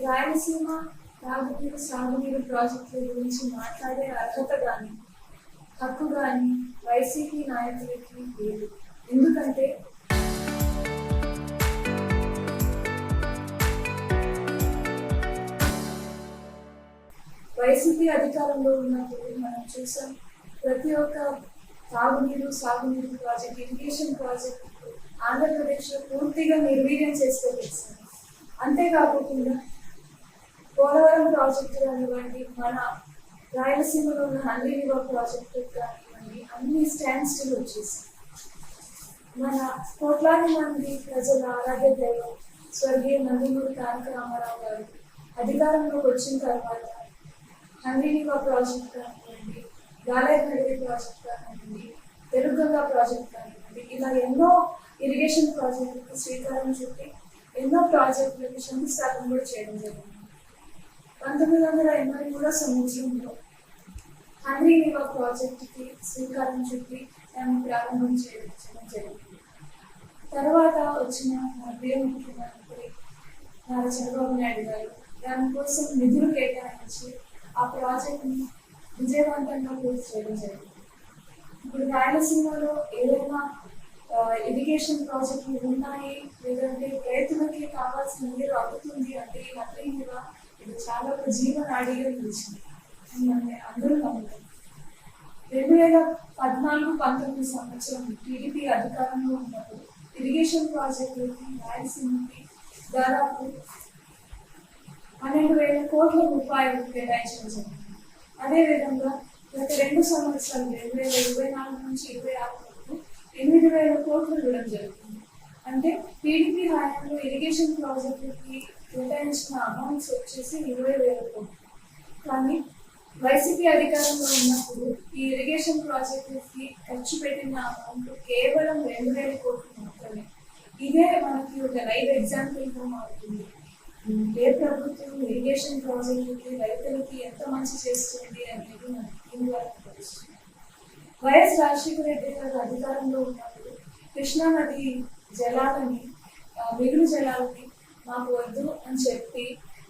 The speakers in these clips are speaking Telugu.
రాయలసీమ తాగునీరు సాగునీరు ప్రాజెక్టుల గురించి మాట్లాడే అర్హత కానీ హక్కు కానీ వైసీపీ నాయకులకి లేదు. ఎందుకంటే వైసీపీ అధికారంలో ఉన్నప్పుడు మనం చూసాం, ప్రతి ఒక్క తాగునీరు సాగునీరు ప్రాజెక్ట్, ఇరిగేషన్ ప్రాజెక్టు ఆంధ్రప్రదేశ్లో పూర్తిగా నిర్వీర్యం చేస్తారు. అంతేకాకుండా పోలవరం ప్రాజెక్టు కానివ్వండి, మన రాయలసీమలో ఉన్న హంద్రీనివా ప్రాజెక్టు కానివ్వండి, అన్ని స్టాండ్ స్టిల్ వచ్చేసాయి. మన కోట్లాది మంది ప్రజల ఆరాధ్య దైవం స్వర్గీయ నందమూరి తారక రామారావు గారు అధికారంలోకి వచ్చిన తర్వాత హంద్రీనివా ప్రాజెక్ట్ కానివ్వండి, గాలేరు నగరి ప్రాజెక్ట్ కానివ్వండి, తెలుగంగా ప్రాజెక్ట్ కానివ్వండి, ఇలా ఎన్నో ఇరిగేషన్ ప్రాజెక్టులకు శ్రీకారం చుట్టి ఎన్నో ప్రాజెక్టులకు శంకుస్థాపన కూడా చేయడం జరిగింది. 1983 సంవత్సరంలో హంద్రీనివా ప్రాజెక్టుకి శ్రీకారం చుట్టి దాన్ని ప్రారంభం చేయడం జరిగింది. తర్వాత వచ్చిన ప్రియ ముఖ్యమంత్రి నారా చంద్రబాబు నాయుడు గారు దానికోసం నిధులు కేటాయించి ఆ ప్రాజెక్ట్ని విజయవంతంగా పూర్తి చేయడం జరిగింది. ఇప్పుడు రాయలసీమలో ఏదైనా ఇరిగేషన్ ప్రాజెక్టులు ఉన్నాయి, లేదంటే రైతులకి కావాల్సిన నీరు అందుతుంది అంటే ఈ హంద్రీనివా ఇది చాలా ఒక జీవనాడిగా నిలిచింది అని అందరూ నమ్ముతారు. 2014-19 సంవత్సరం టీడీపీ అధికారంలో ఉన్నప్పుడు ఇరిగేషన్ ప్రాజెక్టులకి రాయలసీమకి దాదాపు 12,000 కోట్ల రూపాయలు కేటాయించడం జరిగింది. అదేవిధంగా గత 2 సంవత్సరాలు 2024 నుంచి 2026 వరకు 8,000 కోట్లు ఇవ్వడం జరుగుతుంది. అంటే టీడీపీ హయాంలో ఇరిగేషన్ ప్రాజెక్టులకి కేటాయించిన అమౌంట్స్ వచ్చేసి 20,000 కోట్లు. కానీ వైసీపీ అధికారంలో ఉన్నప్పుడు ఈ ఇరిగేషన్ ప్రాజెక్టులకి ఖర్చు పెట్టిన అమౌంట్ కేవలం 2,000 కోట్లు మాత్రమే. ఇదే మనకి ఒక లైవ్ ఎగ్జాంపుల్గా మారుతుంది. ఏ ప్రభుత్వం ఇరిగేషన్ ప్రాజెక్టులకి రైతులకి ఎంత మంచి చేస్తుంది అనేది మనకి దీని ద్వారా తెలుస్తుంది. వైఎస్ రాజశేఖర రెడ్డి గారు అధికారంలో ఉన్నప్పుడు కృష్ణా నది జలాలని మిగులు జలాలని మాకు వద్దు అని చెప్పి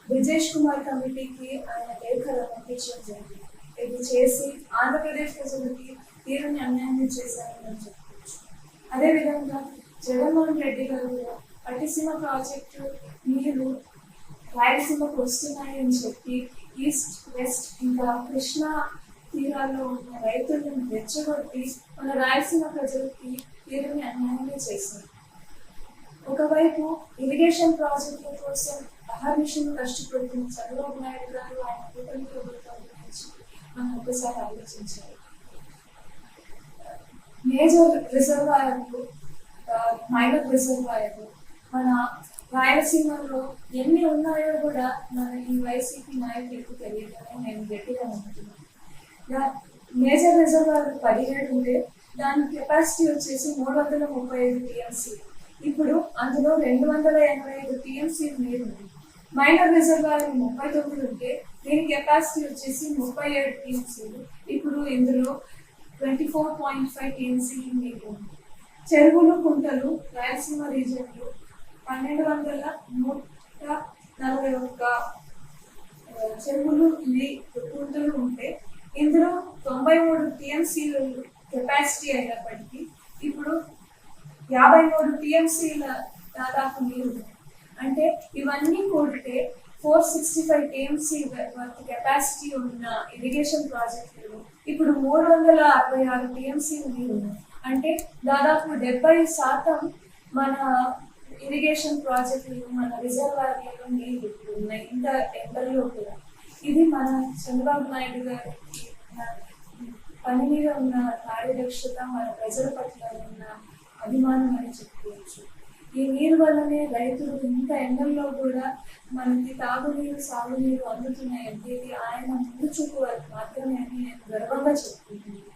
బ్రిజేష్ కుమార్ కమిటీకి ఆయన లేఖ పంపించడం జరిగింది. ఇది చేసి ఆంధ్రప్రదేశ్ ప్రజలకి తీరని అన్యాయం చేశారని చెప్పుకోవచ్చు. అదేవిధంగా జగన్మోహన్ రెడ్డి గారు పట్టిసీమ ప్రాజెక్టు నీరు రాయలసీమకు వస్తున్నాయి అని చెప్పి ఈస్ట్ వెస్ట్ ఇంకా కృష్ణా తీరాల్లో ఉన్న రైతులను రెచ్చగొట్టి మన రాయలసీమ ప్రజలకి తీరని అన్యాయంగా చేశారు. ఒకవైపు ఇరిగేషన్ ప్రాజెక్టుల కోసం అహర్నిశలు కష్టపడుతున్న చంద్రబాబు నాయుడు గారు ఆయన కూటమి ప్రభుత్వం గురించి మనం ఒకసారి ఆలోచించాలి. మేజర్ రిజర్వాయర్లు, మైనర్ రిజర్వాయర్లు మన రాయలసీమలో ఎన్ని ఉన్నాయో కూడా మన ఈ వైసీపీ నాయకులకు తెలియదని నేను గట్టిగా నమ్ముతున్నాను. మేజర్ రిజర్వాయర్లు 17 ఉంటే దాని కెపాసిటీ వచ్చేసి 335 టీఎంసీ. ఇప్పుడు అందులో 285 టీఎంసీ నీరు ఉంది. మైనర్ రిజర్వాయర్లు 39 ఉంటే దీని కెపాసిటీ వచ్చేసి 37 టీఎంసీలు. ఇప్పుడు ఇందులో 24.5 టీఎంసీ నీరు ఉంది. చెరువులు కుంటలు రాయలసీమ రీజియన్లో 1,241 చెరువులు కుంటలు ఉంటే ఇందులో 93 టీఎంసీలు కెపాసిటీ అయినప్పటికీ ఇప్పుడు 53 టీఎంసీల దాదాపు నీరు. అంటే ఇవన్నీ కూడితే 465 టీఎంసీ వరకు కెపాసిటీ ఉన్న ఇరిగేషన్ ప్రాజెక్టులు ఇప్పుడు 366 టీఎంసీ నీరు ఉన్నాయి. అంటే దాదాపు 70% మన ఇరిగేషన్ ప్రాజెక్టులు మన రిజర్వాయర్లలో నీరు ఉన్నాయి ఇంత ఎండల్లో కూడా. ఇది మన చంద్రబాబు నాయుడు గారికి పని మీద ఉన్న కార్యదక్షత, మన ప్రజల పట్ల ఉన్న అభిమానం అని చెప్పుకోవచ్చు. ఈ నీరు వల్లనే రైతులు ఇంత ఎండల్లో కూడా మనకి తాగునీరు సాగునీరు అందుతున్నాయంటే ఇది ఆయన ముందు చూపు వారికి మాత్రమే అని నేను గర్వంగా చెప్పుకుంటున్నాను.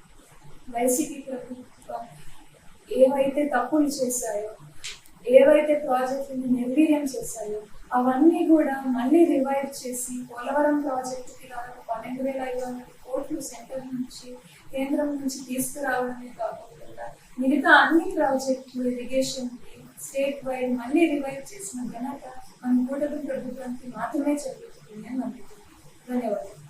వైసీపీ ప్రభుత్వం ఏవైతే తప్పులు చేశాయో, ఏవైతే ప్రాజెక్టుని నిర్వీర్యం చేశాయో అవన్నీ కూడా మళ్ళీ రివైవ్ చేసి పోలవరం ప్రాజెక్టుకి దాదాపు 12,500 కోట్లు సెంటర్ నుంచి కేంద్రం నుంచి తీసుకురావడమే కాకుండా మిగతా అన్ని ప్రాజెక్టులు ఇరిగేషన్ స్టేట్ వైడ్ మళ్ళీ రివైవ్ చేసిన ఘనత మన కూటమి ప్రభుత్వానికి మాత్రమే జరుగుతుంది అని నమ్ముతున్నాను. ధన్యవాదాలు.